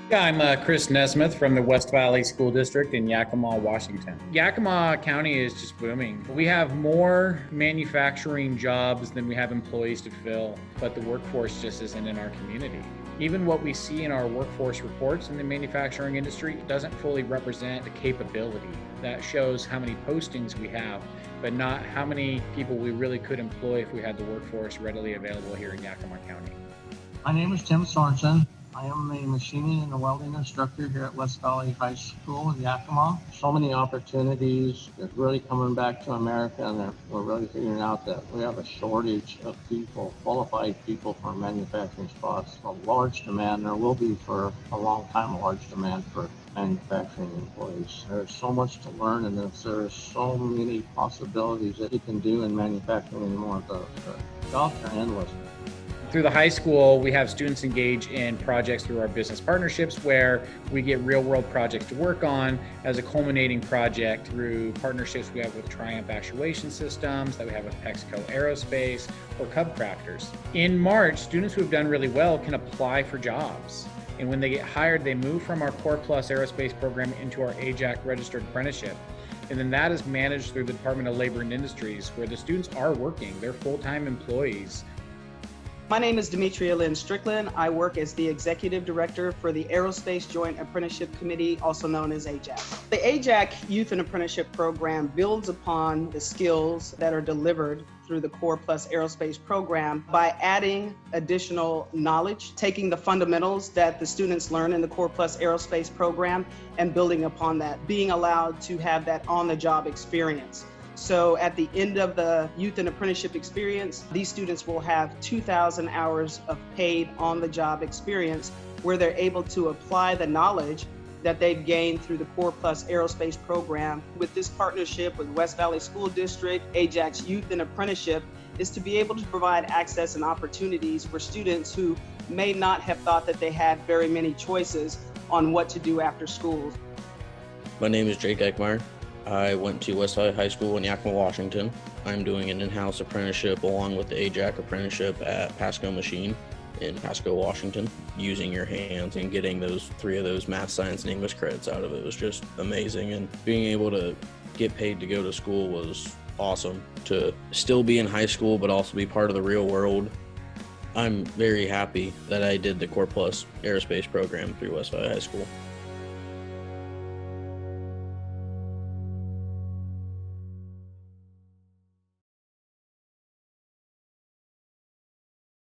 Yeah, I'm Chris Nesmith from the West Valley School District in Yakima, Washington. Yakima County is just booming. We have more manufacturing jobs than we have employees to fill, but the workforce just isn't in our community. Even what we see in our workforce reports in the manufacturing industry doesn't fully represent the capability. That shows how many postings we have, but not how many people we really could employ if we had the workforce readily available here in Yakima County. My name is Tim Sorenson. I am a machining and a welding instructor here at West Valley High School in Yakima. So many opportunities. They're really coming back to America, and we're really figuring out that we have a shortage of people, qualified people for manufacturing spots. A large demand. There will be for a long time a large demand for manufacturing employees. There's so much to learn, and there's so many possibilities that you can do in manufacturing anymore. The jobs are endless. Through the high school, we have students engage in projects through our business partnerships where we get real world projects to work on as a culminating project through partnerships we have with Triumph Actuation Systems, that we have with Aerospace, or Cub Crafters. In March, students who have done really well can apply for jobs. And when they get hired, they move from our Core Plus Aerospace program into our AJAC registered apprenticeship. And then that is managed through the Department of Labor and Industries, where the students are working, they're full-time employees. My name is Demetria Lynn Strickland. I work as the Executive Director for the Aerospace Joint Apprenticeship Committee, also known as AJAC. The AJAC Youth and Apprenticeship Program builds upon the skills that are delivered through the Core Plus Aerospace program by adding additional knowledge, taking the fundamentals that the students learn in the Core Plus Aerospace program and building upon that, being allowed to have that on-the-job experience. So at the end of the youth and apprenticeship experience, these students will have 2,000 hours of paid on-the-job experience where they're able to apply the knowledge that they've gained through the Core Plus Aerospace program. With this partnership with West Valley School District, AJAC's Youth and Apprenticeship is to be able to provide access and opportunities for students who may not have thought that they had very many choices on what to do after school. My name is Jake Eckmeyer. I went to West Valley High School in Yakima, Washington. I'm doing an in-house apprenticeship along with the AJAC apprenticeship at Pasco Machine in Pasco, Washington. Using your hands and getting those 3 of those math, science, and English credits out of it was just amazing. And being able to get paid to go to school was awesome. To still be in high school but also be part of the real world. I'm very happy that I did the Core Plus Aerospace program through West Valley High School.